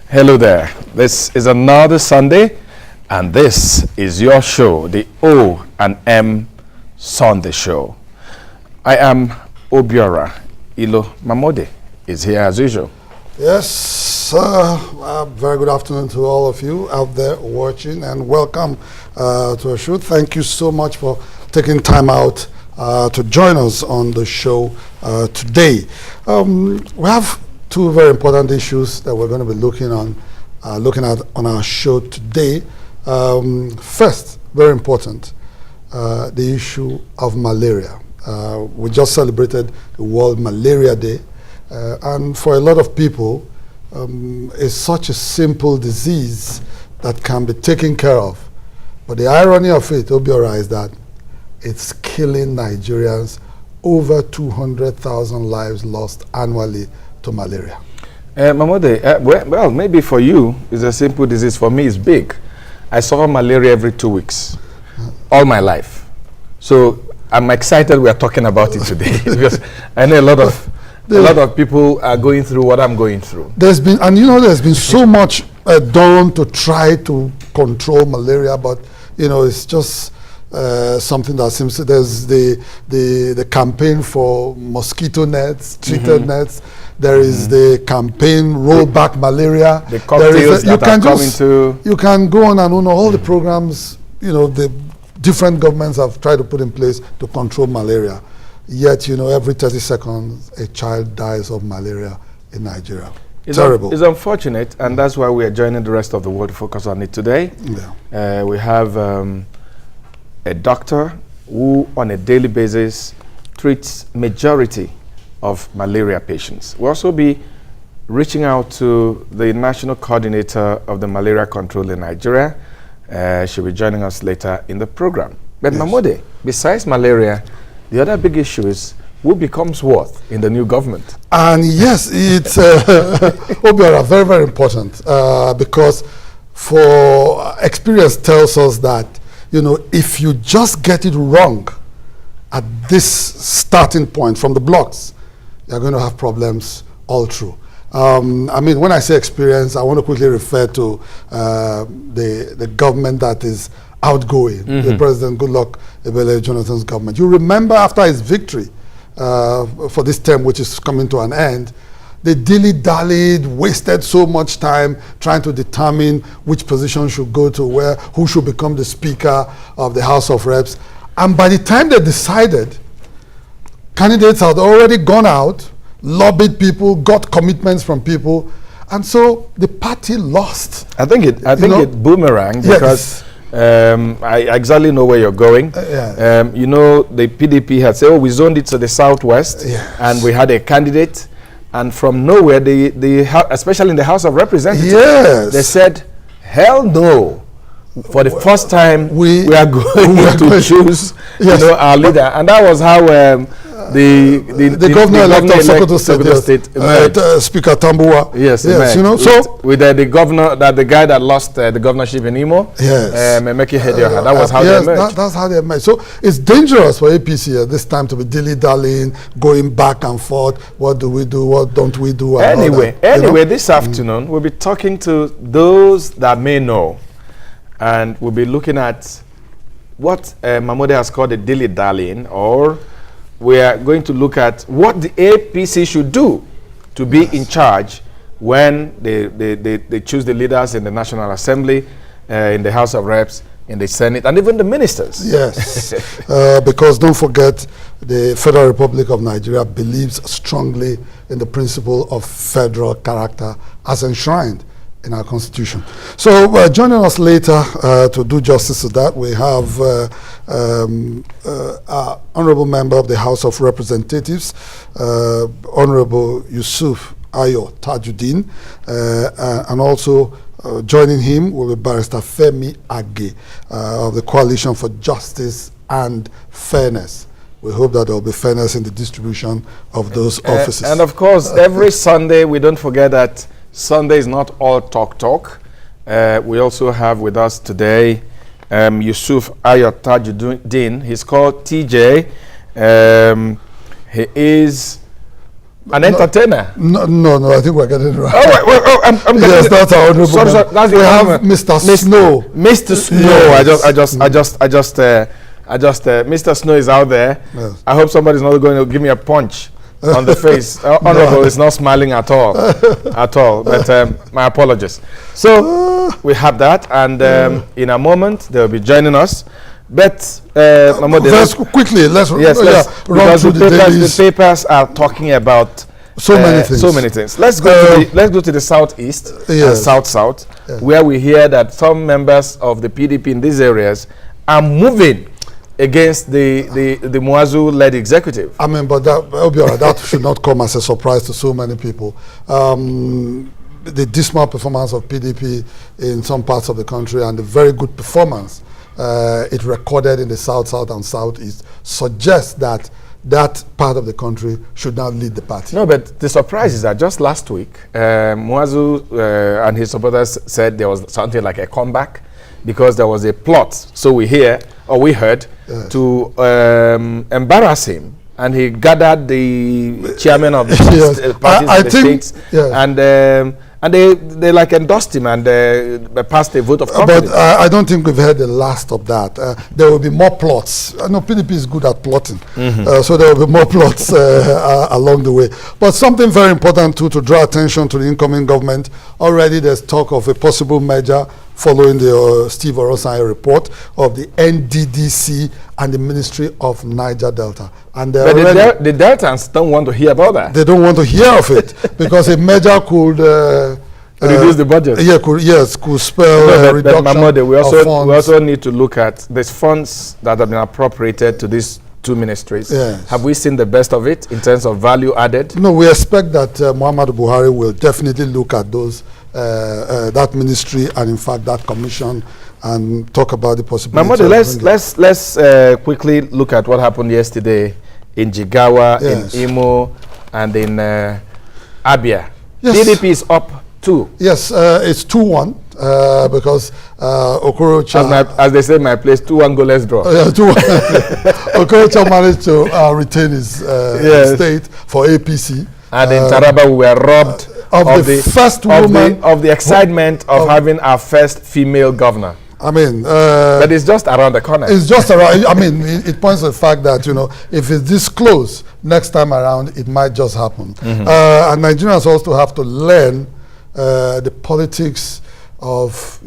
Hello there. This is another Sunday, and this is your show, the O&M Sunday Show. I am Obiora. Ilo Mamode is here as usual. Yes, very good afternoon to all of you out there watching, and welcome to our show. Thank you so much for taking time out to join us on the show today. We have two very important issues that we're going to be looking at on our show today. First, very important, the issue of malaria. We just celebrated the World Malaria Day, and for a lot of people, it's such a simple disease that can be taken care of. But the irony of it, Obiora, is that it's killing Nigerians. Over 200,000 lives lost annually to malaria. Mamode, well, maybe for you, it's a simple disease. For me, it's big. I suffer malaria every 2 weeks, all my life. So I'm excited we are talking about it today because I know a lot of people are going through what I'm going through. There's been so much done to try to control malaria, but it's just something that seems there's the campaign for mosquito nets, treated nets. There is the campaign roll back malaria. The cocktails you can go on and on all the programs the different governments have tried to put in place to control malaria. Yet every 30 seconds a child dies of malaria in Nigeria. It's terrible. It's unfortunate, and that's why we are joining the rest of the world to focus on it today. Yeah. We have a doctor who on a daily basis treats majority of malaria patients. We'll also be reaching out to the national coordinator of the malaria control in Nigeria. She'll be joining us later in the program. But yes. Mamode, besides malaria, the other big issue is who becomes what in the new government? And yes, it's Obiora, very, very important because for experience tells us that if you just get it wrong at this starting point from the blocks, you're going to have problems all through. When I say experience, I want to quickly refer to the government that is outgoing, the President Goodluck Ebele Jonathan's government. You remember after his victory for this term, which is coming to an end, they dilly-dallied, wasted so much time trying to determine which position should go to where, who should become the Speaker of the House of Reps. And by the time they decided, candidates had already gone out, lobbied people, got commitments from people, and so the party lost. I think it boomeranged because I exactly know where you're going. The PDP had said, we zoned it to the southwest, and we had a candidate, and from nowhere, especially in the House of Representatives, they said, hell no. For the first time, we are going to choose our leader. And that was how the governor-elect of Sokoto State Speaker Tambuwa. Yes, so with the governor, the guy that lost the governorship in Imo, Memeki Hedioha. That was how they emerged. That's how they emerged. So it's dangerous for APC at this time to be dilly-dallying, going back and forth. What do we do? What don't we do? Anyway, this afternoon we'll be talking to those that may know, and we'll be looking at what Mamode has called a dilly-dallying, or we are going to look at what the APC should do to be in charge when they choose the leaders in the National Assembly, in the House of Reps, in the Senate, and even the ministers. Yes, because don't forget, the Federal Republic of Nigeria believes strongly in the principle of federal character as enshrined in our Constitution. So joining us later to do justice to that, we have our Honorable Member of the House of Representatives, Honorable Yusuf Tajudeen, and also joining him will be Barrister Femi Age of the Coalition for Justice and Fairness. We hope that there will be fairness in the distribution of those offices. And of course, every Sunday, we don't forget that Sunday is not all talk. We also have with us today Yusuf Tajudeen. He's called TJ. He is An entertainer? No, I think we're getting it right. Oh, well, I'm yes, that's our honorable. Sorry, that's we have Mr. Snow. Mr. Snow. Yes. Mr. Snow is out there. Yes. I hope somebody's not going to give me a punch on the face. Honorable is not smiling at all, But my apologies. So we have that, and in a moment they'll be joining us. But quickly, let's run through the papers are talking about so many things. Let's go to the southeast and south, where we hear that some members of the PDP in these areas are moving against the Muazu-led executive. I mean, but that should not come as a surprise to so many people. The dismal performance of PDP in some parts of the country and the very good performance it recorded in the south, and southeast suggests that part of the country should now lead the party. No, but the surprise is that just last week, Muazu and his supporters said there was something like a comeback because there was a plot. So we heard, to embarrass him. And he gathered the chairman of the parties in the states, and they like endorsed him and passed a vote of confidence. But I don't think we've heard the last of that. There will be more plots. I know PDP is good at plotting, so there will be more plots along the way. But something very important too, to draw attention to the incoming government. Already there's talk of a possible merger following the Steve Orosanye report of the NDDC and the Ministry of Niger Delta. And but the Deltans don't want to hear about that. They don't want to hear of it because a merger could reduce the budget. Yeah, could spell reduction of funds. We also need to look at these funds that have been appropriated to these two ministries. Yes. Have we seen the best of it in terms of value added? No, we expect that Muhammadu Buhari will definitely look at those that ministry and in fact that commission and talk about the possibility. Let's quickly look at what happened yesterday in Jigawa, in Imo, and in Abia. Yes. PDP is up 2. Yes, it's 2-1 because Okorocha, as they say in my place, 2-1 goalless draw. 2-1. Okorocha managed to retain his state for APC. And in Taraba, we were robbed of the first woman of the excitement of having our first female governor. I mean, but it's just around the corner. It's just around. I mean, it points to the fact that if it's this close, next time around it might just happen. And Nigerians also have to learn the politics of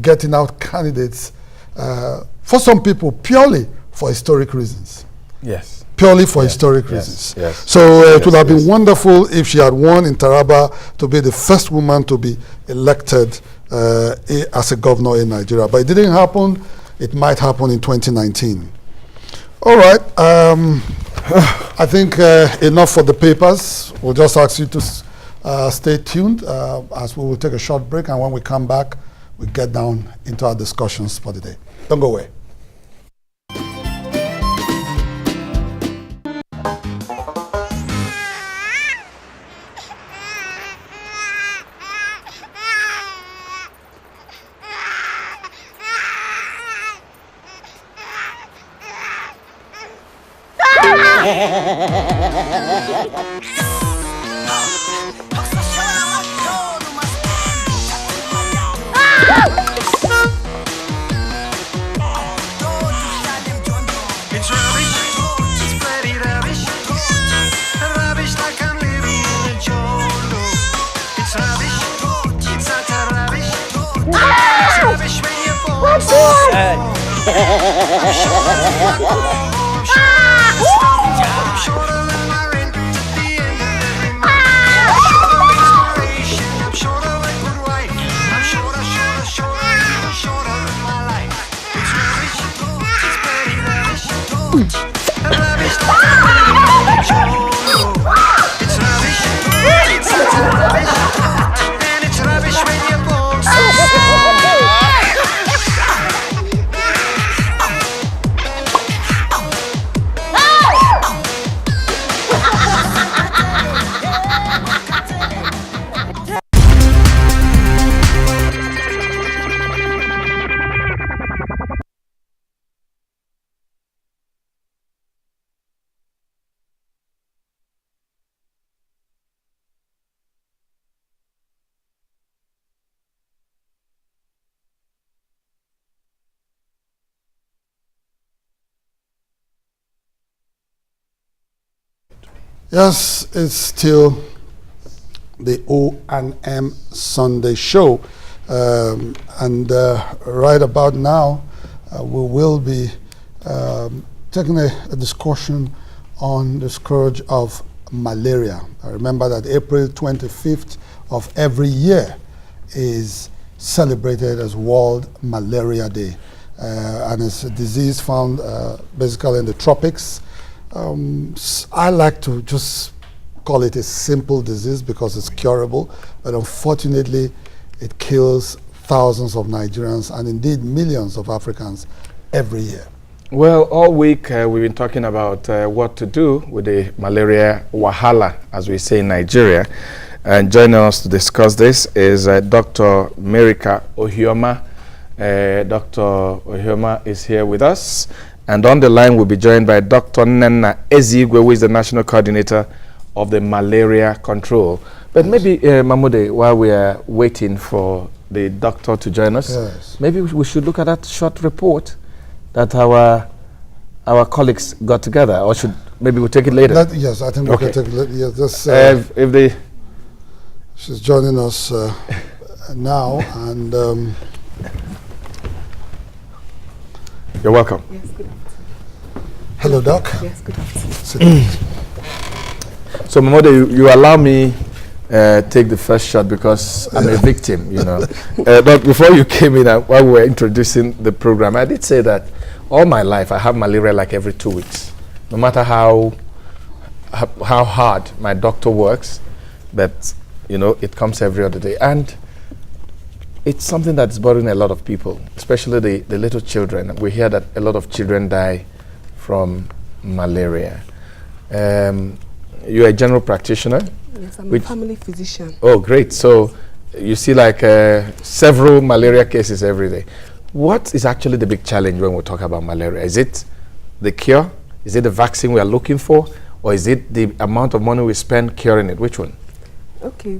getting out candidates for some people purely for historic reasons. Yes. Purely for historic reasons. Yes. So it would have been wonderful if she had won in Taraba to be the first woman to be elected as a governor in Nigeria. But it didn't happen. It might happen in 2019. All right. I think enough for the papers. We'll just ask you to stay tuned as we will take a short break. And when we come back, we get down into our discussions for the day. Don't go away. Yes, it's still the O&M Sunday Show. And right about now, we will be taking a discussion on the scourge of malaria. I remember that April 25th of every year is celebrated as World Malaria Day. And it's a disease found basically in the tropics. I like to just call it a simple disease because it's curable, but unfortunately it kills thousands of Nigerians and indeed millions of Africans every year. Well, all week we've been talking about what to do with the malaria wahala, as we say in Nigeria. And joining us to discuss this is Dr. Merika Ohioma. Dr. Ohioma is here with us. And on the line we'll be joined by Dr. Nnenna Ezeigwe, who is the National Coordinator of the Malaria Control. But maybe, Mahmoud, while we are waiting for the doctor to join us, maybe we should look at that short report that our colleagues got together, or should maybe we'll take it later? Yes, I think we can take it later. Yes, just, if they... She's joining us now, and... You're welcome. Yes, good afternoon. Hello, Doc. Yes, good afternoon. So, Mahmoud, you allow me take the first shot because I'm a victim, you know. But before you came in, while we were introducing the program, I did say that all my life I have malaria like every 2 weeks. No matter how hard my doctor works, but, you know, it comes every other day. And it's something that's bothering a lot of people, especially the little children. We hear that a lot of children die from malaria. You're a general practitioner? Yes, I'm a family physician. Oh, great. So you see like several malaria cases every day. What is actually the big challenge when we talk about malaria? Is it the cure? Is it the vaccine we are looking for? Or is it the amount of money we spend curing it? Which one? Okay,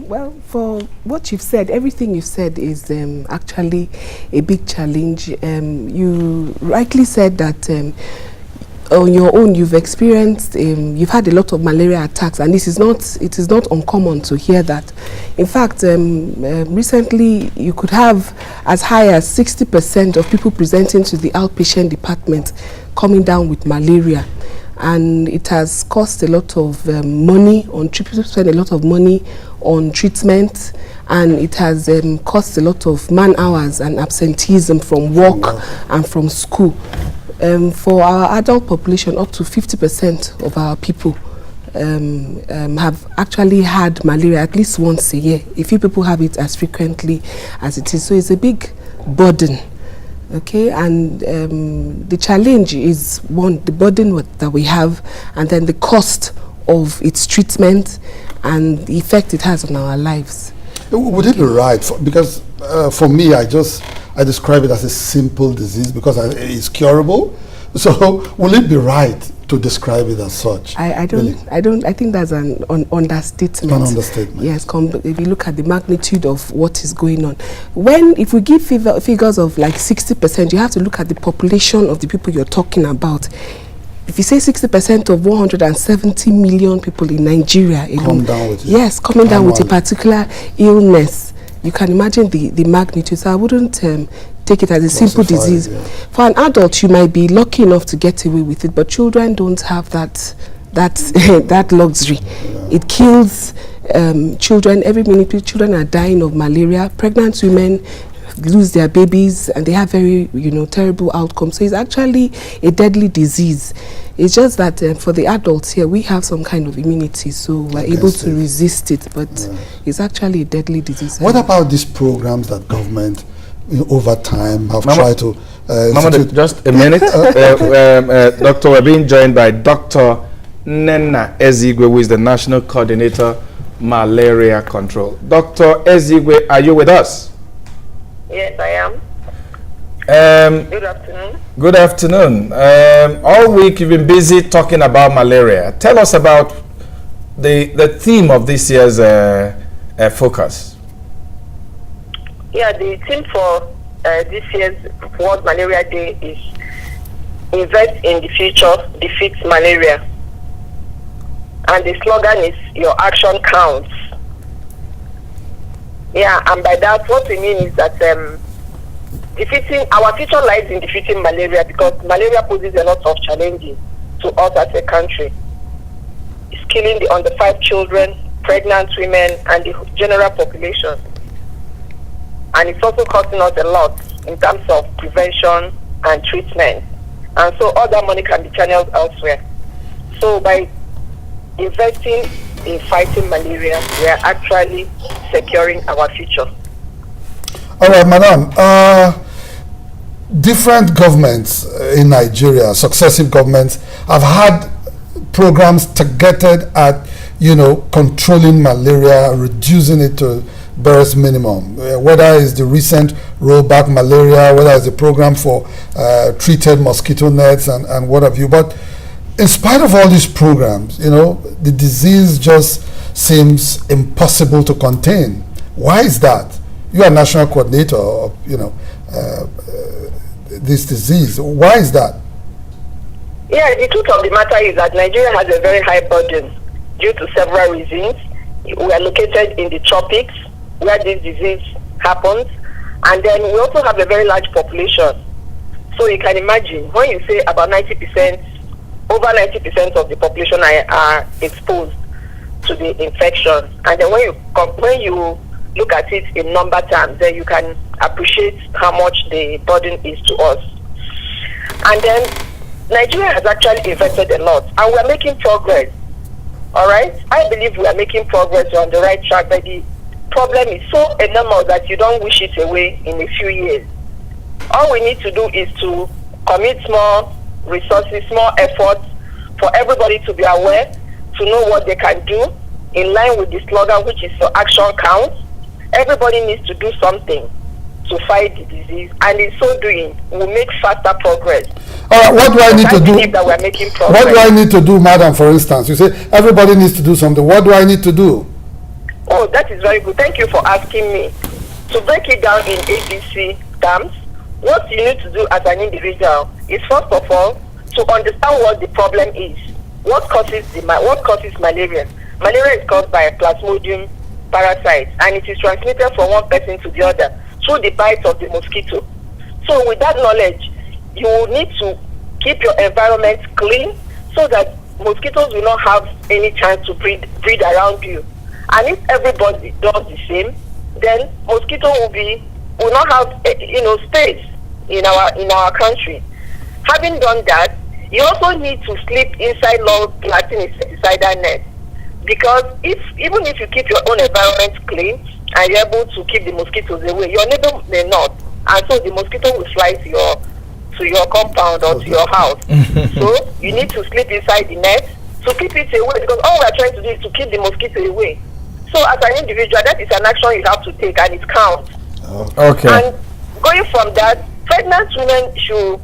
well, for what you've said, everything you've said is actually a big challenge. You rightly said that on your own you've experienced, you've had a lot of malaria attacks, and it is not uncommon to hear that. In fact, recently you could have as high as 60% of people presenting to the outpatient department coming down with malaria. And it has cost a lot of money on people spend a lot of money on treatment, and it has cost a lot of man hours and absenteeism from work and from school. For our adult population, up to 50% of our people have actually had malaria at least once a year. A few people have it as frequently as it is, so it's a big burden. Okay, and the challenge is one, the burden that we have, and then the cost of its treatment and the effect it has on our lives. Would it be right? Because for me, I describe it as a simple disease because it's curable. So, will it be right to describe it as such? I think that's an understatement. An understatement. Yes, if you look at the magnitude of what is going on. If we give figures of like 60%, you have to look at the population of the people you're talking about. If you say 60% of 170 million people in Nigeria, coming down with a particular illness, you can imagine the magnitude. So I wouldn't take it as a simple disease. Yeah. For an adult, you might be lucky enough to get away with it, but children don't have that luxury. Yeah. It kills children. Every minute, children are dying of malaria. Pregnant women lose their babies, and they have very, terrible outcomes. So it's actually a deadly disease. It's just that for the adults here, we have some kind of immunity, so we're able to resist it, but it's actually a deadly disease. What about these programs that government, over time, have tried to... just a minute. Doctor, we're being joined by Dr. Nnenna Ezeigwe, who is the National Coordinator, Malaria Control. Dr. Ezeigwe, are you with us? Yes, I am. Good afternoon. Good afternoon. All week you've been busy talking about malaria. Tell us about the theme of this year's focus. Yeah, the theme for this year's World Malaria Day is Invest in the Future, Defeat Malaria. and the slogan is "Your action counts." Yeah, and by that, what we mean is that our future lies in defeating malaria, because malaria poses a lot of challenges to us as a country. It's killing the under 5 children, pregnant women, and the general population. And it's also costing us a lot in terms of prevention and treatment. And so all that money can be channeled elsewhere. So by investing in fighting malaria, we are actually securing our future. All right, Madam. Different governments in Nigeria, successive governments, have had programs targeted at, controlling malaria, reducing it to barest minimum. Whether it's the recent rollback malaria, whether it's the program for treated mosquito nets and what have you. But in spite of all these programs, the disease just seems impossible to contain. Why is that? You are national coordinator of, this disease. Why is that? Yeah, the truth of the matter is that Nigeria has a very high burden due to several reasons. We are located in the tropics where this disease happens, and then we also have a very large population. So you can imagine, when you say about 90%, over 90% of the population are exposed to the infection, and then when you look at it in number terms, then you can appreciate how much the burden is to us. And then Nigeria has actually invested a lot, and we're making progress. All right, I believe we are making progress. We're on the right track, but the problem is so enormous that you don't wish it away in a few years. All we need to do is to commit more resources, more efforts for everybody to be aware, to know what they can do in line with the slogan, which is "Your action counts." Everybody needs to do something to fight the disease, and in so doing, we'll make faster progress. All right, what do I need to do? That we're making progress. What do I need to do, Madam, for instance? You say everybody needs to do something. What do I need to do? Oh, that is very good. Thank you for asking me. To break it down in ABC terms, what you need to do as an individual is, first of all, to understand what the problem is. What causes malaria? Malaria is caused by a Plasmodium parasite, and it is transmitted from one person to the other through the bite of the mosquito. So with that knowledge, you will need to keep your environment clean so that mosquitoes will not have any chance to breed around you. And if everybody does the same, then mosquito will not have space in our country. Having done that, you also need to sleep inside long-lasting insecticidal nets, because even if you keep your own environment clean and you're able to keep the mosquitoes away, your neighbor may not, and so the mosquito will fly to your compound or to your house. So you need to sleep inside the net to keep it away, because all we're trying to do is to keep the mosquito away. So as an individual, that is an action you have to take, and it counts. Okay. And going from that, pregnant women should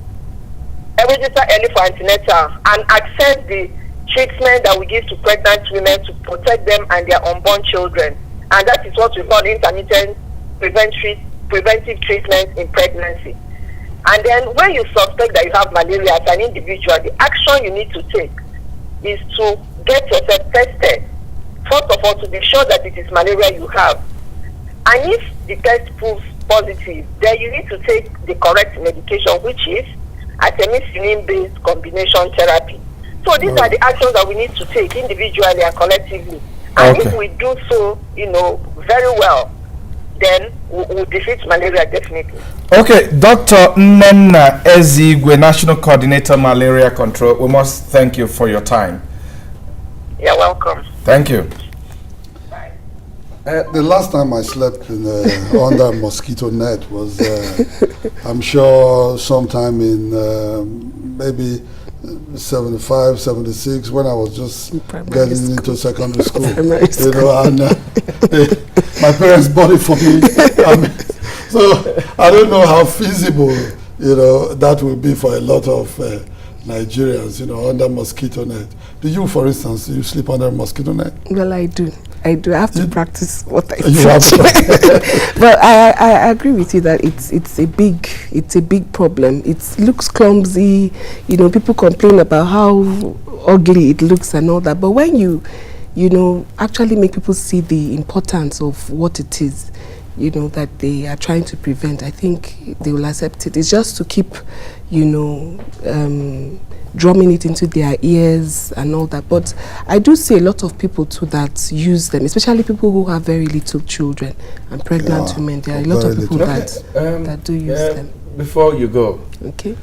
register early for antenatal and access the treatment that we give to pregnant women to protect them and their unborn children. And that is what we call intermittent preventive treatment in pregnancy. And then when you suspect that you have malaria as an individual, the action you need to take is to get yourself tested. First of all, to be sure that it is malaria you have. And if the test proves positive, then you need to take the correct medication, which is artemisinin-based combination therapy. So these are the actions that we need to take individually and collectively. And if we do so, very well, then we'll defeat malaria definitely. Okay, Dr. Nnenna Ezeigwe, National Coordinator Malaria Control, we must thank you for your time. You're welcome. Thank you. Bye. The last time I slept in under a mosquito net was, I'm sure, sometime in maybe 75, 76, when I was just getting into secondary school. And my parents bought it for me. So I don't know how feasible, that will be for a lot of Nigerians, under mosquito net. Do you, for instance, do you sleep under a mosquito net? Well, I do. I do. I have to practice what I You have to preach. But I agree with you that it's a big problem. It looks clumsy. You know, people complain about how ugly it looks and all that. But when you actually make people see the importance of what it is, you know, that they are trying to prevent, I think they will accept it. It's just to keep, drumming it into their ears and all that. But I do see a lot of people too that use them, especially people who have very little children and pregnant women. There are a lot of people that do use them. Before you go, okay,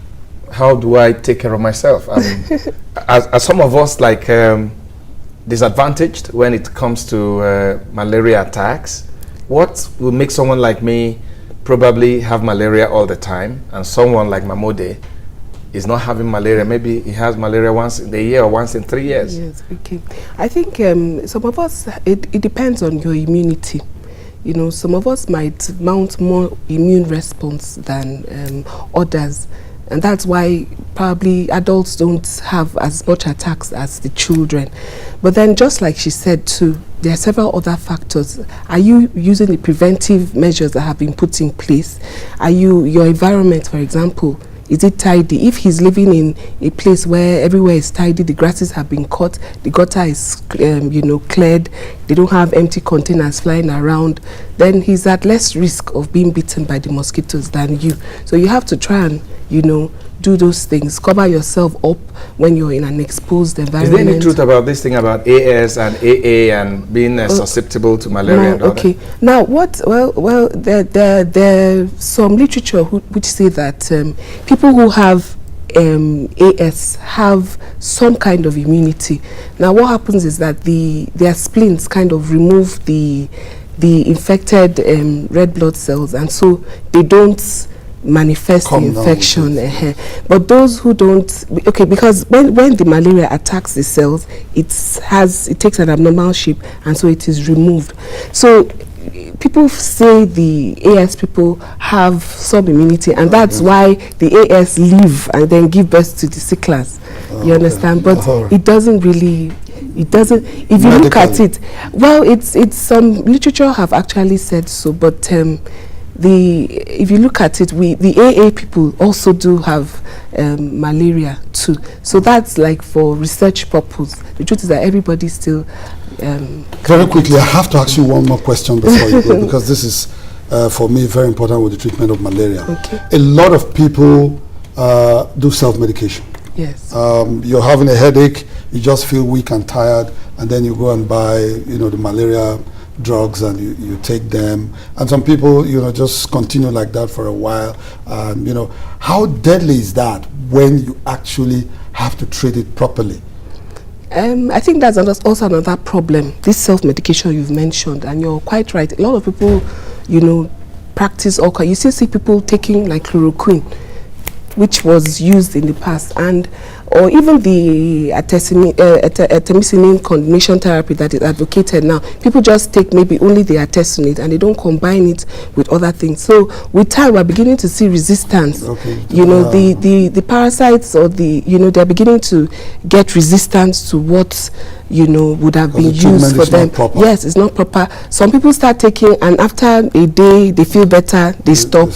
how do I take care of myself? I mean, are some of us like disadvantaged when it comes to malaria attacks? What will make someone like me probably have malaria all the time, and someone like Mamode is not having malaria? Maybe he has malaria once in a year or once in 3 years. Yes, okay. I think some of us, it depends on your immunity. You know, some of us might mount more immune response than others. And that's why probably adults don't have as much attacks as the children. But then, just like she said too, there are several other factors. Are you using the preventive measures that have been put in place? Are your environment, for example, is it tidy? If he's living in a place where everywhere is tidy, the grasses have been cut, the gutter is cleared, they don't have empty containers flying around, then he's at less risk of being bitten by the mosquitoes than you. So you have to try and do those things. Cover yourself up when you're in an exposed environment. Is there any truth about this thing about AS and AA and being susceptible to malaria? No, okay. Now, there's some literature which say that people who have AS have some kind of immunity. Now, what happens is that their spleens kind of remove the infected red blood cells, and so they don't manifest the infection. But those who don't, because when the malaria attacks the cells, it takes an abnormal shape, and so it is removed. So people say the AS people have some immunity, and that's why the AS live and then give birth to the sicklers. You understand? But it doesn't really. It doesn't. If you look at it, well, it's some literature have actually said so, but if you look at it, the AA people also do have malaria too. So that's like for research purpose. The truth is that everybody still. Very quickly, I have to ask you one more question before you go, because this is for me very important with the treatment of malaria. Okay. A lot of people do self-medication. Yes. You're having a headache, you just feel weak and tired, and then you go and buy, the malaria drugs, and you take them. And some people, just continue like that for a while. How deadly is that when you actually have to treat it properly? I think that's also another problem, this self-medication you've mentioned, and you're quite right. A lot of people, practice all. You still see people taking like chloroquine, which was used in the past, or even the artemisinin combination therapy that is advocated now. People just take maybe only the artesunate and they don't combine it with other things. So with time, we're beginning to see resistance. Okay. The parasites, or they're beginning to get resistance to what would have been used for them. Yes, it's not proper. Some people start taking, and after a day they feel better, they stop.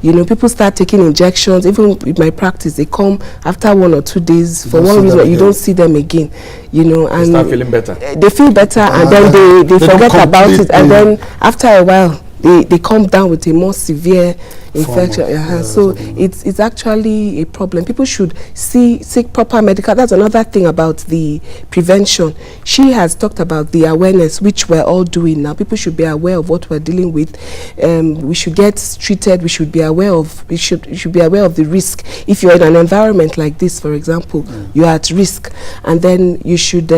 People start taking injections. Even with my practice, they come after 1 or 2 days. For one reason, you don't see them again. And they start feeling better. They feel better, and then they forget about it, and then after a while they come down with a more severe infection. So it's actually a problem. People should seek proper medical. That's another thing about the prevention. She has talked about the awareness, which we're all doing now. People should be aware of what we're dealing with. We should get treated. We should be aware of. You should be aware of the risk. If you're in an environment like this, for example, you're at risk, and then you should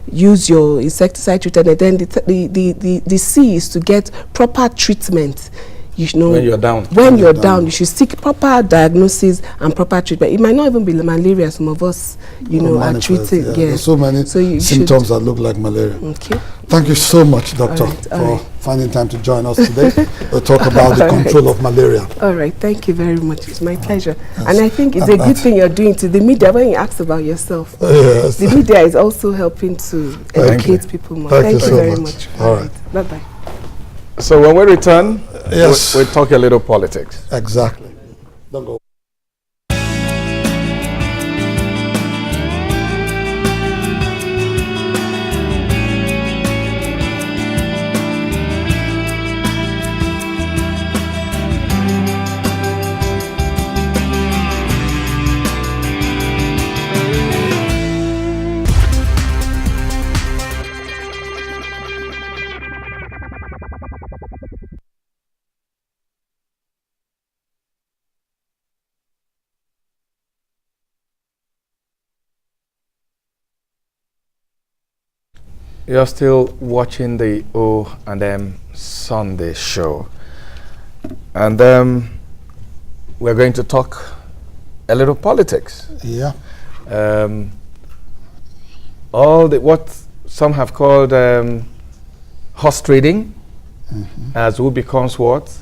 use your insecticide treatment. And then the C is to get proper treatment. When you're down. When you're down, you should seek proper diagnosis and proper treatment. It might not even be malaria. Some of us, are treated. There's so many symptoms that look like malaria. Okay. Thank you so much, Doctor, for finding time to join us today to talk about the control of malaria. All right, thank you very much. It's my pleasure. Yes. And I think it's a good thing you're doing to the media when you ask about yourself. Yes. The media is also helping to educate people more. Thank you very much. All right. Bye-bye. So when we return, yes, we'll talk a little politics. Exactly. Don't go. You're still watching the O&M Sunday Show. And we're going to talk a little politics. Yeah. What some have called horse trading, as who becomes what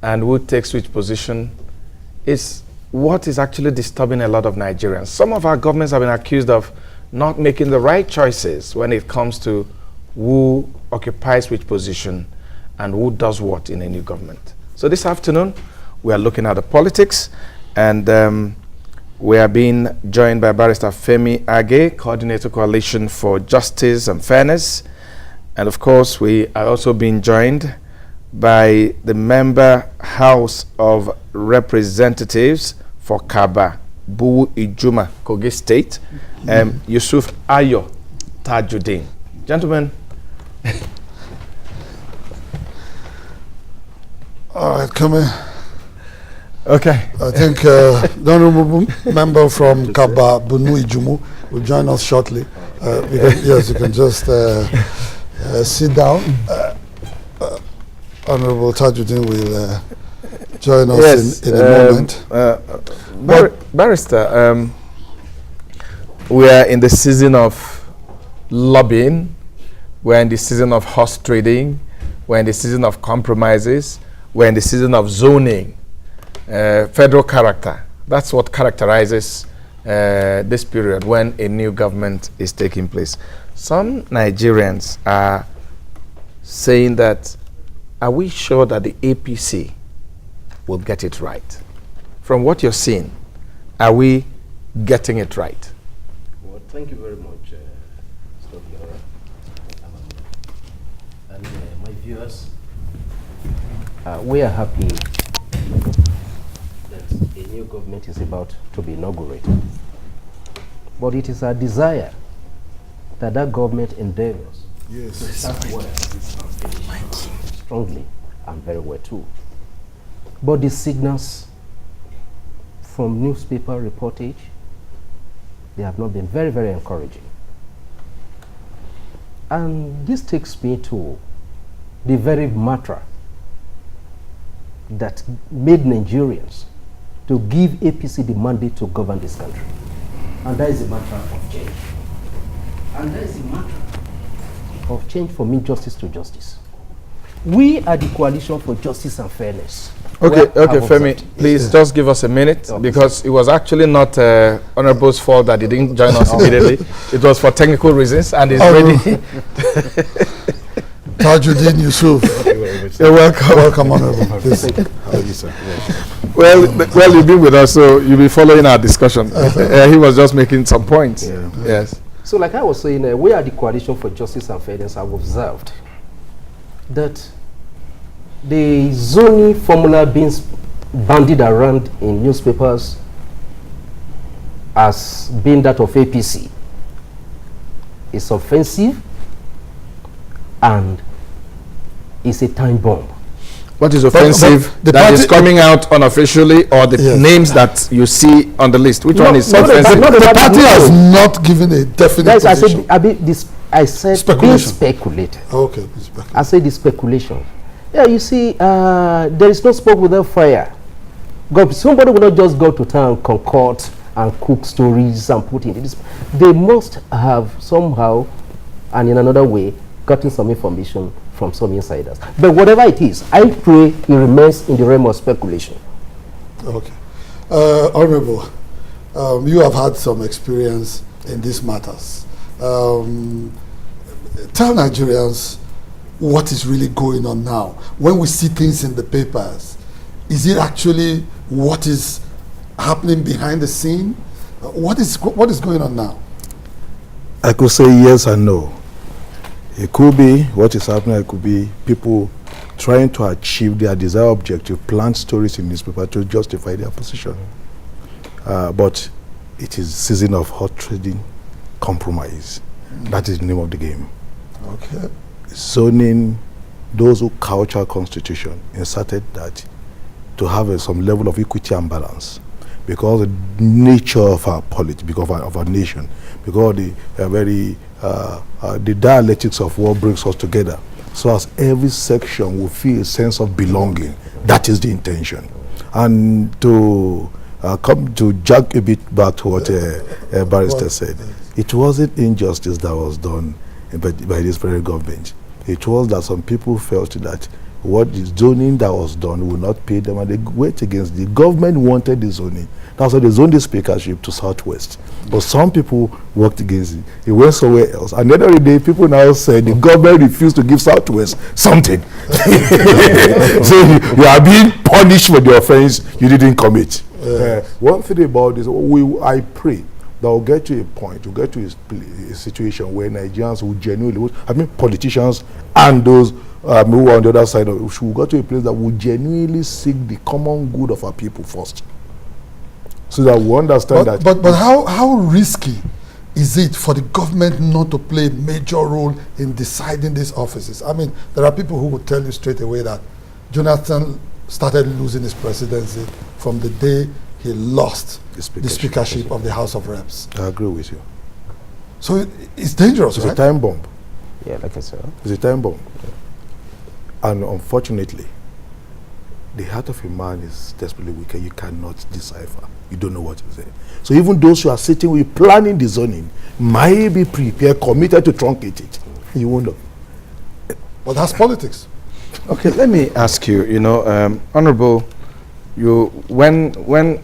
and who takes which position, is what is actually disturbing a lot of Nigerians. Some of our governments have been accused of not making the right choices when it comes to who occupies which position and who does what in a new government. So this afternoon, we are looking at the politics, and we are being joined by Barrister Femi Age, Coordinator Coalition for Justice and Fairness. And of course, we are also being joined by the Member House of Representatives for Kaba, Bu Ijuma, Kogi State, Yusuf Ayo Tajudeen. Gentlemen. All right, come in. Okay. I think the honorable member from Kaba, Bunu Ijumu, will join us shortly. Yes, you can just sit down. Honorable Tajudeen will join us in a moment. Barrister, we are in the season of lobbying, we're in the season of horse trading, we're in the season of compromises, we're in the season of zoning, federal character. That's what characterizes this period when a new government is taking place. Some Nigerians are saying that, are we sure that the APC will get it right? From what you're seeing, are we getting it right? Well, thank you very much, Mr. Laura. And my viewers, we are happy that a new government is about to be inaugurated. But it is our desire that that government endeavors to start well and finish strongly and very well too. But the signals from newspaper reportage, they have not been very, very encouraging. And this takes me to the very matter that made Nigerians to give APC the mandate to govern this country. And that is a matter of change. And that is a matter of change from injustice to justice. We are the Coalition for Justice and Fairness. Okay, Femi, please just give us a minute, because it was actually not Honorable's fault that he didn't join us immediately. It was for technical reasons, and he's ready. Tajudeen Yusuf. You're welcome. Welcome, Honorable. Please. How are you, sir? Well, you've been with us, so you'll be following our discussion. He was just making some points. Yeah. Yes. So like I was saying, we are the Coalition for Justice and Fairness. I've observed that the zoning formula being bandied around in newspapers as being that of APC is offensive and is a time bomb. What is offensive? But that is coming out unofficially, or the names that you see on the list? Which one is offensive? The party has not given a definite position. I said being speculated. Okay. I said the speculation. Yeah, you see, there is no smoke without fire. Somebody will not just go to town, concord, and cook stories and put it in this. They must have somehow, and in another way, gotten some information from some insiders. But whatever it is, I pray it remains in the realm of speculation. Okay. Honorable, you have had some experience in these matters. Tell Nigerians what is really going on now. When we see things in the papers, is it actually what is happening behind the scene? What is going on now? I could say yes and no. It could be what is happening. It could be people trying to achieve their desired objective, plant stories in newspaper to justify their position. But it is season of hot trading, compromise. That is the name of the game. Okay. Zoning, those who couch our constitution inserted that to have some level of equity and balance, because the nature of our polity, because of our nation, because the dialectics of what brings us together, so as every section will feel a sense of belonging. That is the intention. And to come to jog a bit back to what Barrister said, it wasn't injustice that was done by this very government. It was that some people felt that what the zoning that was done will not pay them, and they went against the government. Wanted the zoning. That's why they zoned the speakership to Southwest. But some people worked against it. It went somewhere else. And the other day, people now say the government refused to give Southwest something. So you are being punished for the offense you didn't commit. One thing about this, I pray that will get to a point, to get to a situation where Nigerians will genuinely, politicians and those who are on the other side of it, should go to a place that will genuinely seek the common good of our people first. So that we understand that. But how risky is it for the government not to play a major role in deciding these offices? I mean, there are people who will tell you straight away that Jonathan started losing his presidency from the day he lost the speakership of the House of Reps. I agree with you. So it's dangerous, it's right? It's a time bomb. Yeah, like I said. It's a time bomb. Yeah. And unfortunately, the heart of a man is desperately wicked. You cannot decipher. You don't know what is there. So even those who are sitting with planning the zoning might be prepared, committed to truncate it. You won't know. But that's politics. Okay, let me ask you, Honorable, when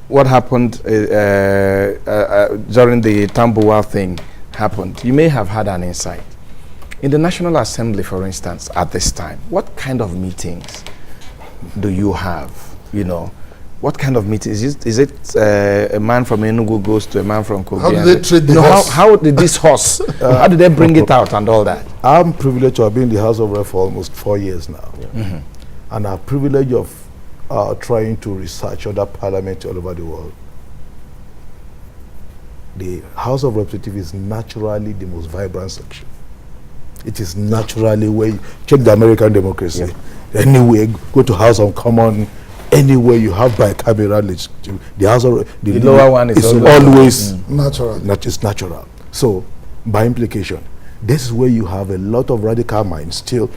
what happened during the Tambuwal thing happened, you may have had an insight. In the National Assembly, for instance, at this time, what kind of meetings do you have? What kind of meetings? Is it a man from Enugu goes to a man from Kogi? How do they treat the horse? How did this horse, how did they bring it out and all that? I'm privileged to have been in the House of Reps for almost 4 years now. Yeah. Mm-hmm. And our privilege of trying to research other parliaments all over the world. The House of Representatives is naturally the most vibrant section. It is naturally where you check the American democracy. Yeah. Anywhere, go to House of Commons, anywhere you have bicameral, the House of the lower one is always natural. It's natural. So, by implication, this is where you have a lot of radical minds still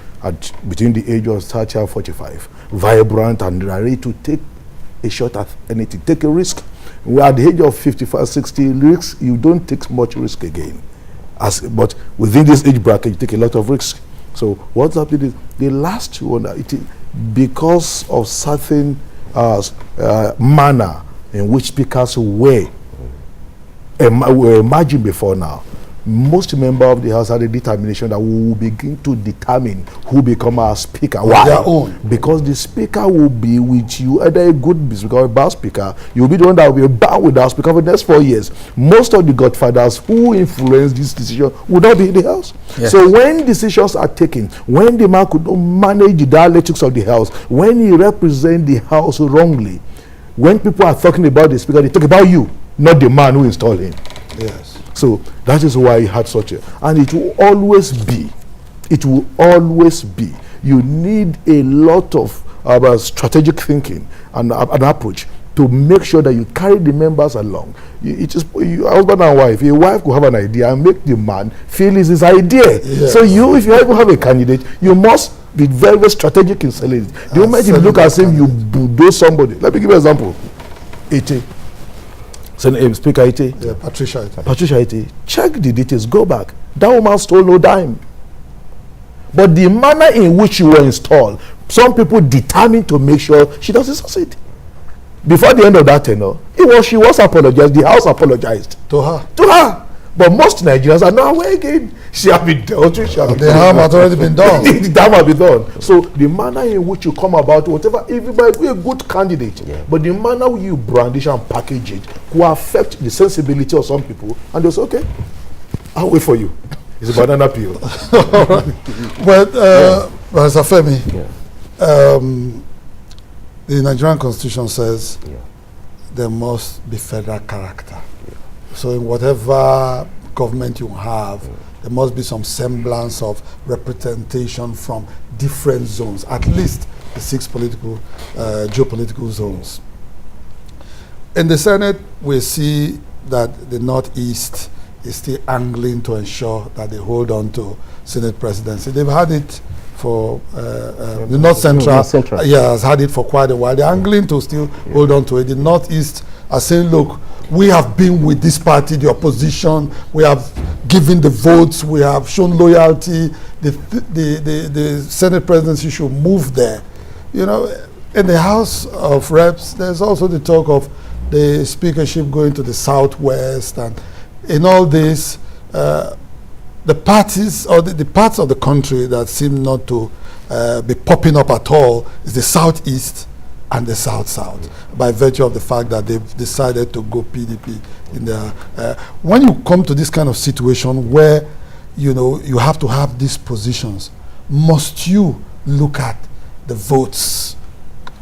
between the age of 30 and 45, vibrant and ready to take a shot at anything, take a risk. At the age of 55, 60, risks, you don't take much risk again. But within this age bracket, you take a lot of risks. So what's happening is the last one, because of certain manner in which speakers were emerging before now, most members of the House had a determination that we will begin to determine who become our speaker. Why? Their own. Because the speaker will be with you, either a good speaker or a bad speaker. You'll be the one that will be bound with our speaker for the next 4 years. Most of the godfathers who influence this decision will not be in the House. Yes. So when decisions are taken, when the man could not manage the dialectics of the House, when he represents the House wrongly, when people are talking about the speaker, they talk about you, not the man who installed him. Yes. So that is why he had such a, and it will always be, you need a lot of strategic thinking and an approach to make sure that you carry the members along. Husband and wife, a wife could have an idea and make the man feel it's his idea. Yes. So if you ever have a candidate, you must be very, very strategic in selling it. The moment you look as if you bulldoze somebody, let me give you an example. Speaker Ite. Yeah, Patricia Ite. Patricia Ite. Check the details. Go back. That woman stole no dime. But the manner in which she was installed, some people determined to make sure she doesn't succeed. Before the end of that tenure, she was apologized. The House apologized to her. But most Nigerians are now aware again. She has been dealt with. The harm has already been done. The harm has been done. So the manner in which you come about whatever, if you might be a good candidate, but the manner you brandish and package it will affect the sensibility of some people, and they'll say, okay, I'll wait for you. It's a banana peel. Well, Professor Femi, the Nigerian Constitution says there must be federal character. So in whatever government you have, there must be some semblance of representation from different zones, at least the 6 political, geopolitical zones. In the Senate, we see that the Northeast is still angling to ensure that they hold on to Senate presidency. They've had it for the North Central, has had it for quite a while. They're angling to still hold on to it. The Northeast are saying, look, we have been with this party, the opposition, we have given the votes, we have shown loyalty, the Senate presidency should move there. You know, in the House of Reps, there's also the talk of the speakership going to the Southwest, and in all this, the parties or the parts of the country that seem not to be popping up at all is the Southeast and the South-South, by virtue of the fact that they've decided to go PDP in their... when you come to this kind of situation where, you know, you have to have these positions, must you look at the votes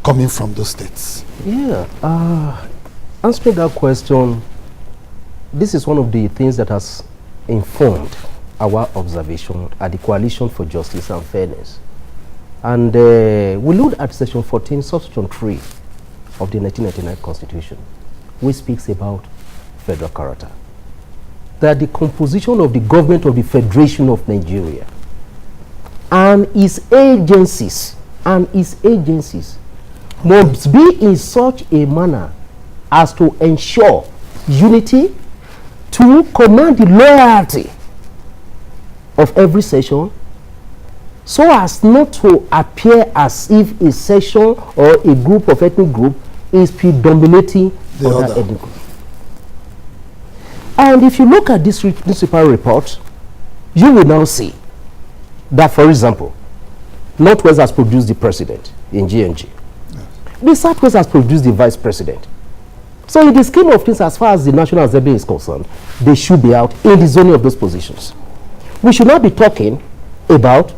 coming from those states? Yeah. Answering that question, this is one of the things that has informed our observation at the Coalition for Justice and Fairness. And we looked at Section 14, Subsection 3 of the 1999 Constitution, which speaks about federal character. That the composition of the government of the Federation of Nigeria and its agencies must be in such a manner as to ensure unity, to command the loyalty of every session, so as not to appear as if a section or a group of ethnic group is predominating the other ethnic group. And if you look at this municipal report, you will now see that, for example, Northwest has produced the president in GNG. The Southwest has produced the vice president. So in the scheme of things, as far as the National Assembly is concerned, they should be out in the zoning of those positions. We should not be talking about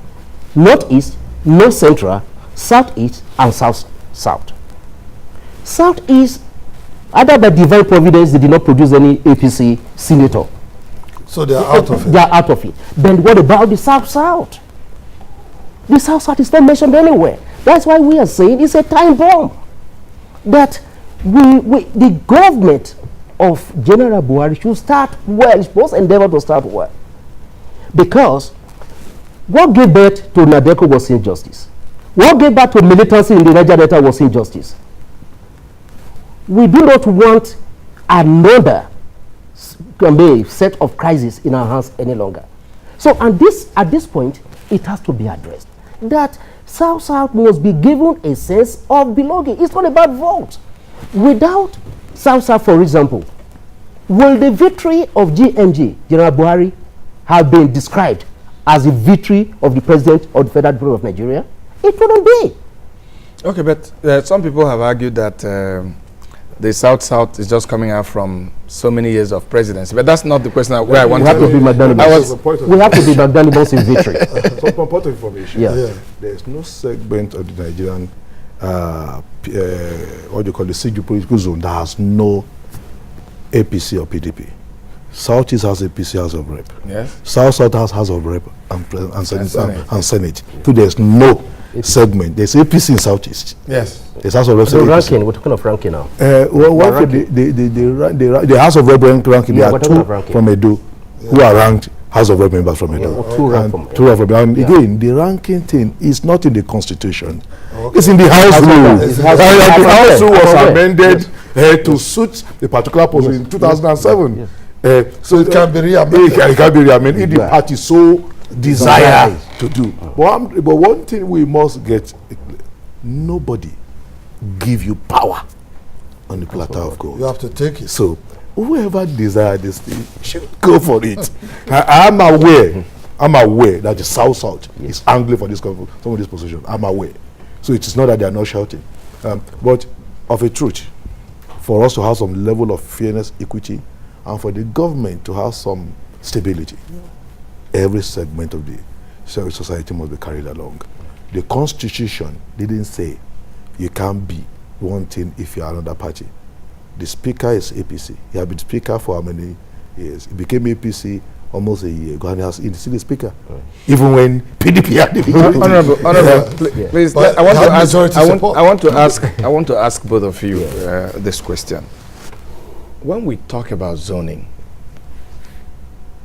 Northeast, North Central, Southeast, and South-South. Southeast, either by divine providence, they did not produce any APC senator. So they are out of it. They are out of it. Then what about the South-South? The South-South is not mentioned anywhere. That's why we are saying it's a time bomb. That the government of General Buhari should start well. It's supposed to endeavor to start well. Because what gave birth to Nadeko was injustice. What gave birth to militancy in the Niger Delta was injustice. We do not want another set of crises in our hands any longer. So at this point, it has to be addressed. That South-South must be given a sense of belonging. It's not about vote. Without South-South, for example, will the victory of GNG, General Buhari, have been described as a victory of the President of the Federal Republic of Nigeria? It wouldn't be. Okay, but some people have argued that the South-South is just coming out from so many years of presidency. But that's not the question where I want to be magnanimous. We have to be magnanimous in victory. Some important information. There's no segment of the Nigerian, what do you call the siege political zone that has no APC or PDP. Southeast has APC House of Rep. Yes. South-South has House of Rep and Senate. So there's no segment. There's APC in Southeast. Yes. There's House of Rep. So ranking, we're talking of ranking now. The House of Rep ranking, there are two from Edo who are ranked House of Rep members from Edo. Two from Edo. And again, the ranking thing is not in the Constitution. It's in the House rule. The House rule was amended to suit the particular position in 2007. So it can be re-amended. It can be re-amended if the party so desire to do. But one thing we must get, nobody give you power on the platter of gold. You have to take it. So whoever desires this thing should go for it. I'm aware that the South is angry for this some of this position. I'm aware. So it is not that they are not shouting. But of a truth, for us to have some level of fairness, equity, and for the government to have some stability, every segment of the society must be carried along. The Constitution didn't say you can't be one thing if you are another party. The speaker is APC. He has been speaker for how many years? He became APC almost a year ago, and he's still the speaker. Right. Even when PDP had the Honorable, please. I want to ask both of you this question. When we talk about zoning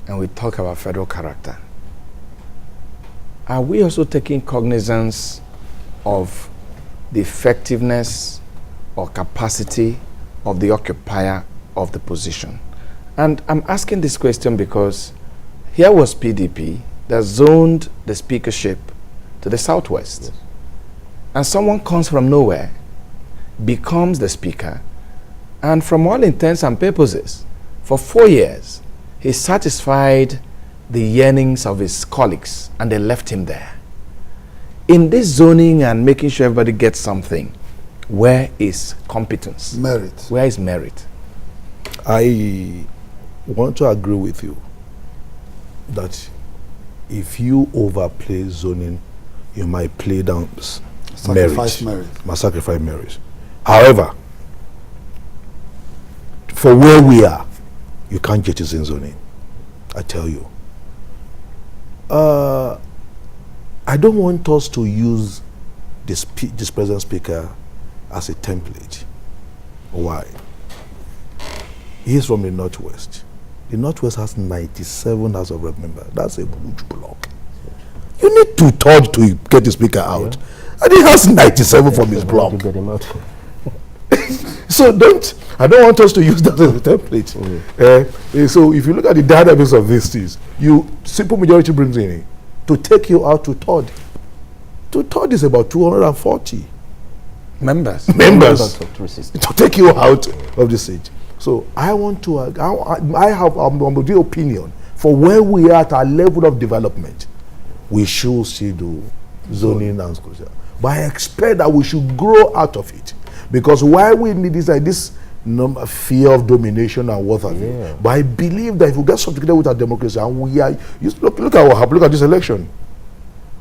and we talk about federal character, are we also taking cognizance of the effectiveness or capacity of the occupier of the position? And I'm asking this question because here was PDP that zoned the speakership to the southwest. Yes. And someone comes from nowhere, becomes the speaker, and from all intents and purposes, for 4 years, he satisfied the yearnings of his colleagues, and they left him there. In this zoning and making sure everybody gets something, where is competence? Merit. Where is merit? I want to agree with you that if you overplay zoning, you might play down sacrifice merit. Sacrifice merit. However, for where we are, you can't get it in zoning. I tell you. I don't want us to use this present speaker as a template. Why? He is from the Northwest. The Northwest has 97 House of Rep members. That's a huge block. You need 2/3 to get the speaker out. And he has 97 from his block. To get him out. So I don't want us to use that as a template. So if you look at the dynamics of these things, simple majority brings in to take you out to 2/3. 2/3 is about 240 members to take you out of the seat. So I have the opinion for where we are at our level of development, we should still do zoning and school. But I expect that we should grow out of it, because why we need this fear of domination and what have you. But I believe that if we get something together with our democracy, and we are, look at what happened. Look at this election.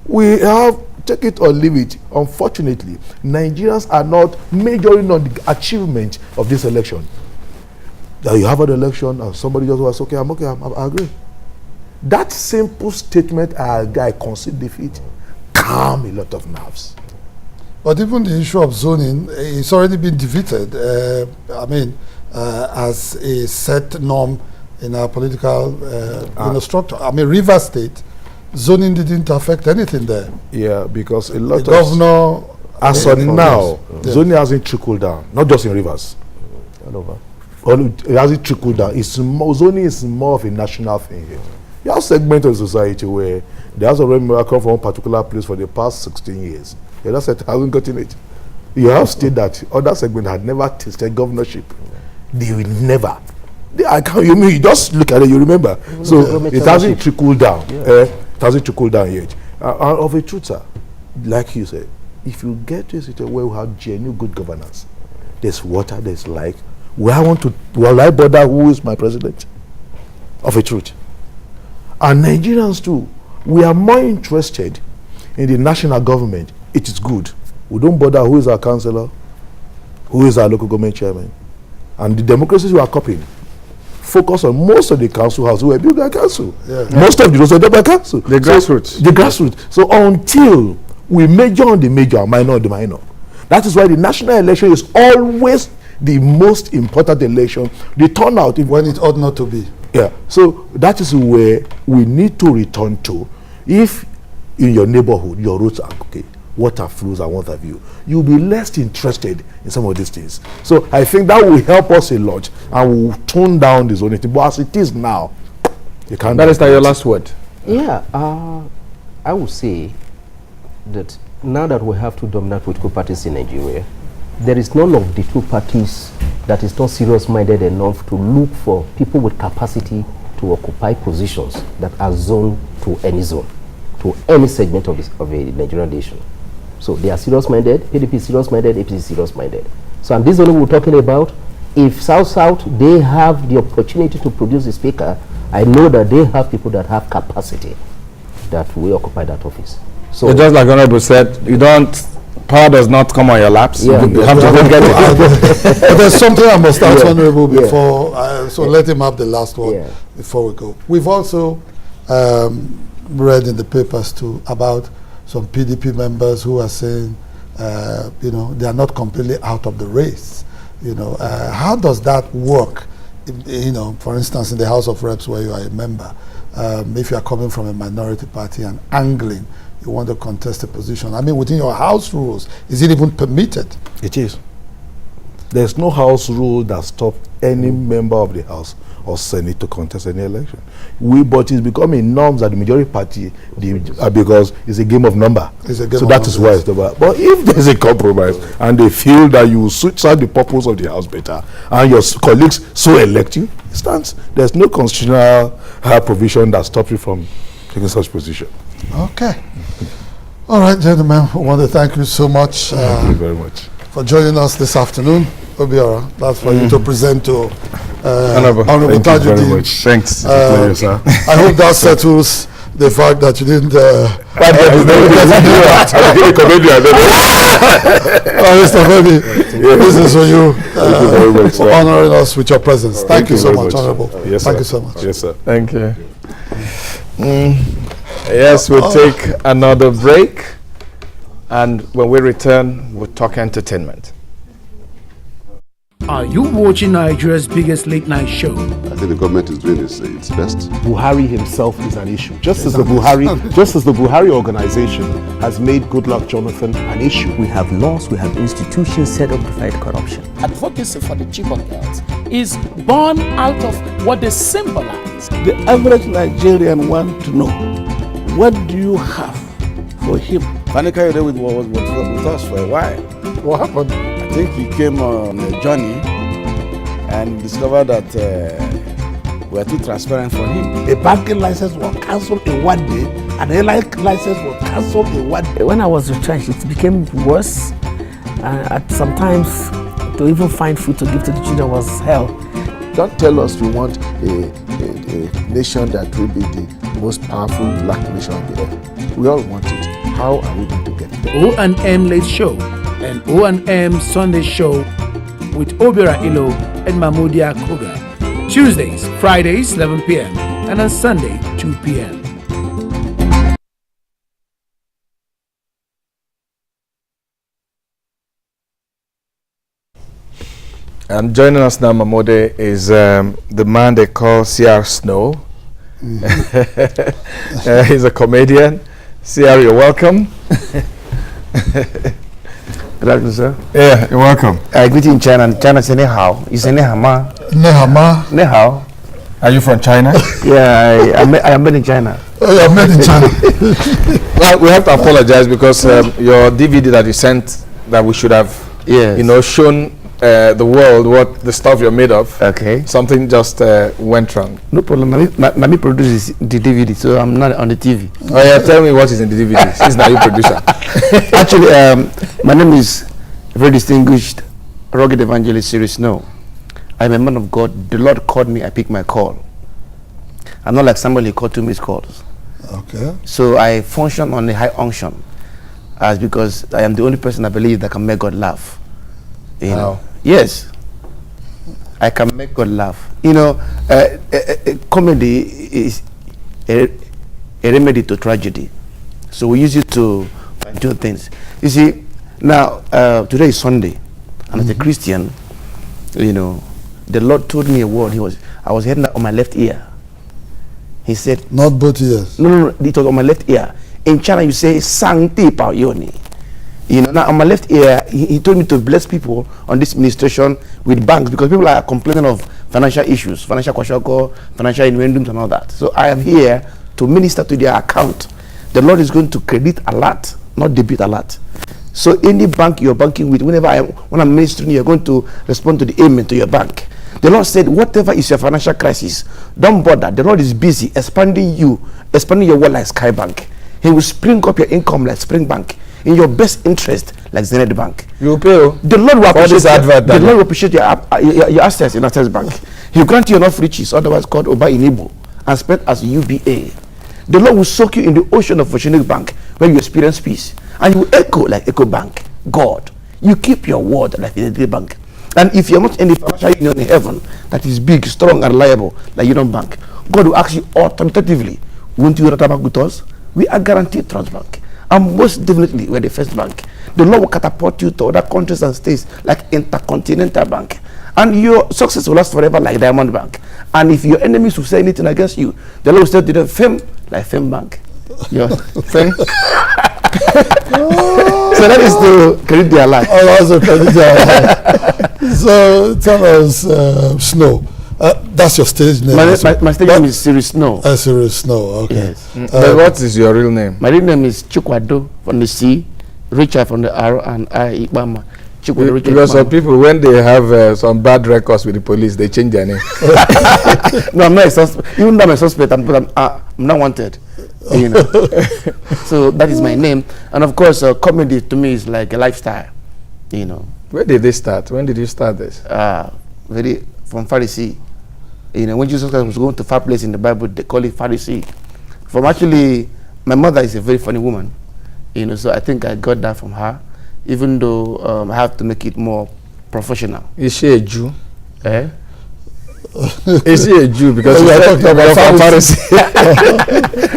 We have, take it or leave it. Unfortunately, Nigerians are not majoring on the achievement of this election. That you have an election and somebody just was okay, I agree. That simple statement, I concede defeat, calm a lot of nerves. But even the issue of zoning, it's already been defeated. As a set norm in our political structure. River State, zoning didn't affect anything there. Yeah, because a lot the governor, as of now, zoning hasn't trickled down, not just in rivers. All over. It hasn't trickled down. Zoning is more of a national thing here. You have segment of society where the House of Representatives come from one particular place for the past 16 years. The other set hasn't gotten it. You have state that other segment had never tasted governorship. They will never. You just look at it, you remember. So it hasn't trickled down. It hasn't trickled down yet. Of a truth, sir, like you said, if you get to a situation where we have genuine good governance, there's water, there's light. Will I bother who is my president? Of a truth. And Nigerians too, we are more interested in the national government. It is good. We don't bother who is our councillor, who is our local government chairman. And the democracies we are copying focus on most of the council houses who are built by council. Most of the roads are built by council. The grassroots. The grassroots. So until we major on the major and minor on the minor, that is why the national election is always the most important election. The turnout, when it ought not to be. Yeah. So that is where we need to return to. If in your neighborhood your roads are okay, water flows and what have you, you'll be less interested in some of these things. So I think that will help us a lot and will tone down the zoning. But as it is now, you can't. That is your last word. Yeah, I would say that now that we have two dominant political parties in Nigeria, there is none of the two parties that is not serious-minded enough to look for people with capacity to occupy positions that are zoned to any segment of a Nigerian nation. So they are serious-minded, PDP is serious-minded, APC is serious-minded. So and this is what we're talking about. If South, they have the opportunity to produce a speaker, I know that they have people that have capacity that will occupy that office. So just like Honorable said, power does not come on your laps. Yeah, you have to go get it. But there's something I must ask Honorable before, so let him have the last word before we go. We've also read in the papers too about some PDP members who are saying, they are not completely out of the race. How does that work? For instance, in the House of Reps where you are a member, if you are coming from a minority party and angling, you want to contest a position. I mean, within your house rules, is it even permitted? It is. There's no house rule that stops any member of the House or Senate to contest any election. But it's becoming norms that the majority party, because it's a game of number. So that is why it's the. But if there's a compromise and they feel that you serve the purpose of the House better and your colleagues so elect you, it stands. There's no constitutional provision that stops you from taking such position. Okay. All right, gentlemen, I want to thank you so much. Thank you very much for joining us this afternoon. Obiora, that's for you to present to Honorable Tajudeen. Thanks. Pleasure, sir. I hope that settles the fact that you didn't. Mr. Femi, this is for you for honoring us with your presence. Thank you so much, Honorable. Yes, thank you so much. Yes, sir. Thank you. Yes, we'll take another break, and when we return, we'll talk entertainment. Are you watching Nigeria's biggest late night show? I think the government is doing its best. Buhari himself is an issue. Just as the Buhari organization has made Goodluck Jonathan an issue. We have laws, we have institutions set up to fight corruption. Advocacy for the Chibok girls is born out of what they symbolize. The average Nigerian wants to know, what do you have for him? Fanika Yode was with us for a while. What happened? I think he came on a journey and discovered that we are too transparent for him. A banking license was cancelled in one day, and a airline license was cancelled in one day. When I was retrenched, it became worse. At sometimes, to even find food to give to the children was hell. Don't tell us you want a nation that will be the most powerful black nation on the earth. We all want it. How are we going to get there? O&M Late Show and O&M Sunday Show with Obiora Ilo and Mahmoudia Koga. Tuesdays, Fridays, 11 p.m. and on Sunday, 2 p.m. And joining us now, Mamode, is the man they call C.R. Snow. He's a comedian. C.R., you're welcome. Good afternoon, sir. Yeah, you're welcome. I greet you in China, and China say Nehao. You say Nehama. Nehama. Nehao. Are you from China? Yeah, I am made in China. Oh, you're made in China. Well, we have to apologize because your DVD that you sent, that we should have, shown the world what the stuff you're made of. Okay. Something just went wrong. No problem. Mami produces the DVD, so I'm not on the TV. Oh yeah, tell me what is in the DVD. Since now you producer. Actually, my name is a very distinguished rugged evangelist, C.R. Snow. I'm a man of God. The Lord called me, I picked my call. I'm not like somebody who called 2 missed calls. Okay. So I function on a high unction, as because I am the only person I believe that can make God laugh. You know? Yes. I can make God laugh. Comedy is a remedy to tragedy. So we use it to do things. You see, now today is Sunday, and as a Christian, the Lord told me a word. I was hearing that on my left ear. He said, not both ears. No, it was on my left ear. In China, you say "Sancti Pauyoni." Now on my left ear, he told me to bless people on this administration with banks, because people are complaining of financial issues, financial kwashoko, financial innuendos and all that. So I am here to to minister to their account, the Lord is going to credit a lot, not debit a lot. So any bank you're banking with, when I'm ministering, you're going to respond to the amen to your bank. The Lord said, whatever is your financial crisis, don't bother. The Lord is busy expanding your world like Sky Bank. He will spring up your income like Spring Bank. In your best interest, like Zenith Bank. You pay. The Lord will appreciate your assets in Access Bank. He will grant you enough riches, otherwise called Oba in Igbo, and spent as UBA. The Lord will soak you in the ocean of Oceanic Bank, where you experience peace. And you will echo like Echo Bank. God, you keep your word like Fidelity Bank. And if you're not in the financial union in heaven that is big, strong, and reliable, like Union Bank, God will ask you authoritatively, won't you rather bank with us? We are guaranteed Trust Bank. And most definitely, we're the first bank. The Lord will catapult you to other countries and states like Intercontinental Bank. And your success will last forever like Diamond Bank. And if your enemies will say anything against you, the Lord will say to them, Fame, like Fame Bank. Your Fame. So that is to credit their life. Also credit their life. So tell us, Snow. That's your stage name. My stage name is Siri Snow. Siri Snow, okay. Yes. But what is your real name? My real name is Chukwado from the C, Richard from the R, and I, Ibama. Because some people, when they have some bad records with the police, they change their name. No, I'm not a suspect. Even though I'm a suspect, I'm not wanted. You know. So that is my name. And of course, comedy to me is like a lifestyle. You know. Where did they start? When did you start this? From Pharisee. You know, when Jesus Christ was going to far place in the Bible, they call it Pharisee. From actually, my mother is a very funny woman. You know, so I think I got that from her. Even though I have to make it more professional. Is she a Jew? Eh? Is she a Jew? Because you are talking about Pharisee.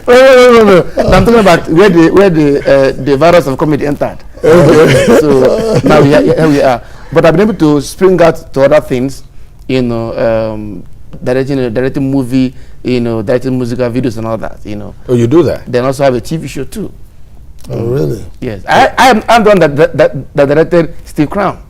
No. I'm talking about where the virus of comedy entered. Okay. So now here we are. But I've been able to spring out to other things. You know, directing movie, you know, directing musical videos and all that, you know. Oh, you do that? Then also have a TV show too. Oh, really? Yes. I'm the one that directed Steve Crown.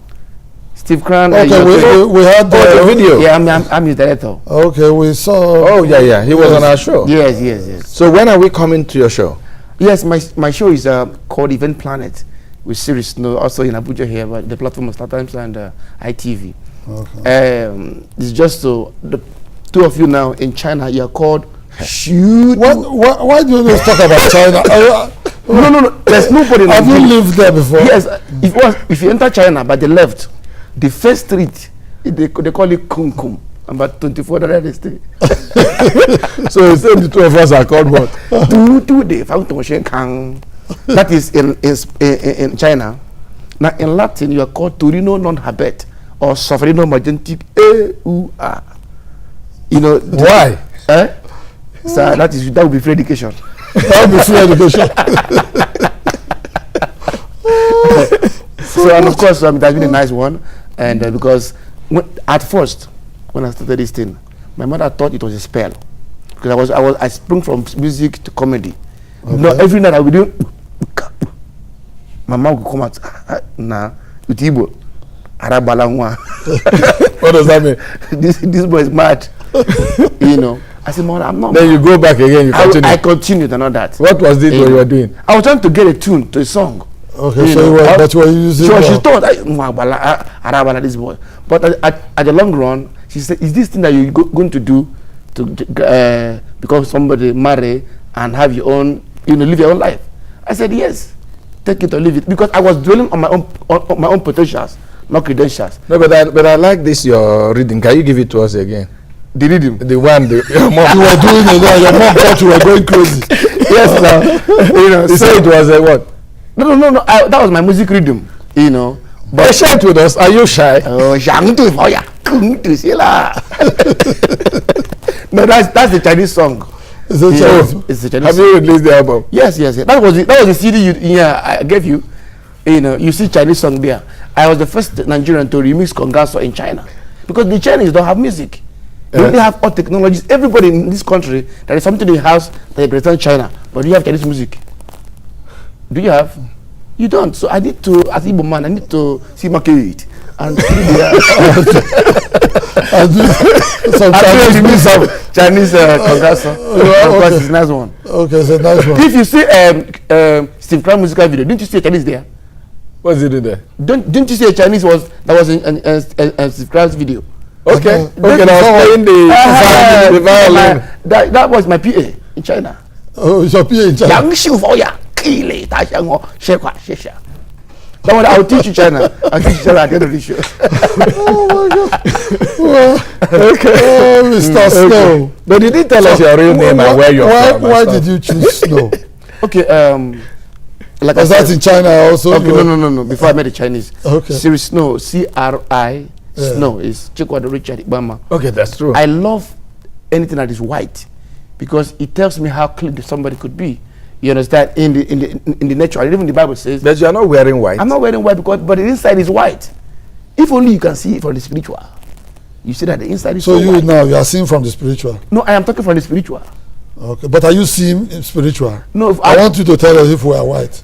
Steve Crown. Okay, we had the video. Yeah, I'm his director. Okay, we saw. Oh, yeah. He was on our show. Yes. So when are we coming to your show? Yes, my show is called Event Planet with Siri Snow, also in Abuja here, but the platform of StarTimes and ITV. Okay. It's just so the two of you now in China, you are called shoot. Why do you always talk about China? No. There's nobody. Have you lived there before? Yes. If you enter China by the left, the first street they call it Kung Kung. About 24 the street. So you said the two of us are called what? That is in China. Now in Latin you are called Turino non habet or Sofrino magentic A-U-R. You know why? So that would be free education. That would be free education. So and of course that's been a nice one, and because at first when I started this thing, my mother thought it was a spell because I sprung from music to comedy. Okay. No, every night I would do. My mom would come out with Igbo. What does that mean? This boy is mad. You know. I said, Mom, I'm not. Then you go back again. I continued and all that. What was it what you were doing? I was trying to get a tune to a song. Okay, so but you were using. She thought this boy. But at the long run, she said, "Is this thing that you're going to do to become somebody, marry, and have your own, live your own life?" I said, "Yes, take it or leave it," because I was dwelling on my own potentials, not credentials. No, but I like this your reading. Can you give it to us again? The rhythm, the one your mom. You were doing it. Your mom thought you were going crazy. Yes, now you said it was a what? No. That was my music rhythm, But share it with us. Are you shy? Oh, no, that's the Chinese song. It's the Chinese. Have you released the album? Yes. That was the CD I gave you. You see Chinese song there. I was the first Nigerian to remix Congaso in China because the Chinese don't have music. They only have all technologies. Everybody in this country, there is something they have that represents China, but you have Chinese music. Do you have? You don't. So I need to, as Igbo man, I need to see market. and some Chinese congrats. Because it's a nice one. Okay, it's a nice one. If you see Steve Crown musical video, didn't you see a Chinese there? What's he doing there? Didn't you see a Chinese that was in Steve Crown's video? Okay. Okay, now playing the violin. That was my PA in China. Oh, it's your PA in China. That one, I'll teach you China. I'll teach you China at the end of the show. Oh my God. Well, okay. Oh, Mr. Snow. But you didn't tell us your real name and where you're from. Why did you choose Snow? Okay, like was that in China also? Okay, no. Before I met the Chinese. Okay. Siri Snow, C-R-I, Snow is Chikwado Richard Ibama. Okay, that's true. I love anything that is white because it tells me how clean somebody could be. You understand? In the nature, even the Bible says. But you are not wearing white. I'm not wearing white but the inside is white. If only you can see it from the spiritual. You see that the inside is so you white. now you are seeing from the spiritual. No, I am talking from the spiritual. Okay, but are you seeing spiritual? No, I want you to tell us if we are white.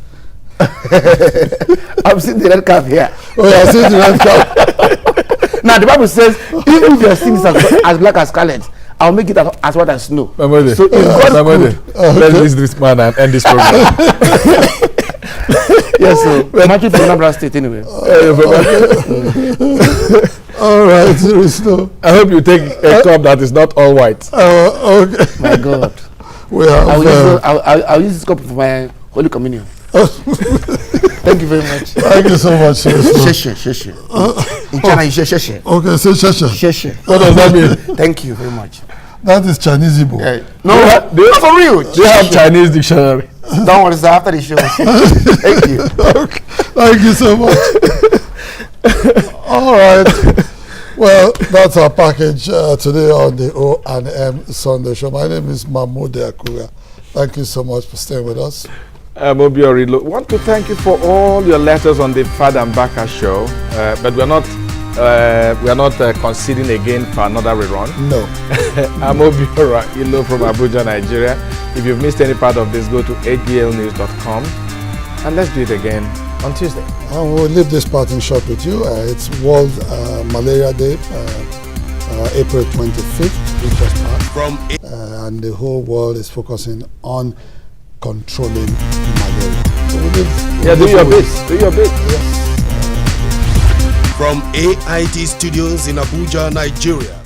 I'm seeing the red calf here. Oh, you are seeing the red calf. Now the Bible says, even if your skin is as black as scarlet, I'll make it as white as snow. So if God could, let's leave this man and end this program. Yes, so imagine from Anambra State anyway. All right, Snow. I hope you take a cup that is not all white. Okay. My God. We have, I'll use this cup for my Holy Communion. Thank you very much. Thank you so much. Sheshe. In China, you say sheshe. Okay, say sheshe. Sheshe. What does that mean? Thank you very much. That is Chinese Igbo. No, not for real. They have Chinese dictionary. Don't worry, sir. After the show. Thank you. Okay. Thank you so much. All right. Well, that's our package today on the O&M Sunday Show. My name is Mahmoud Akuga. Thank you so much for staying with us. Obiori, want to thank you for all your letters on the Fad and Baka show, but we are not conceding again for another rerun. No. I'm Obiora Ilo from Abuja, Nigeria. If you've missed any part of this, go to hblnews.com and let's do it again on Tuesday. And we'll leave this part in short with you. It's World Malaria Day, April 25th, which just passed. And the whole world is focusing on controlling malaria. So do your bit. Do your bit. Yes. From AIT Studios in Abuja, Nigeria.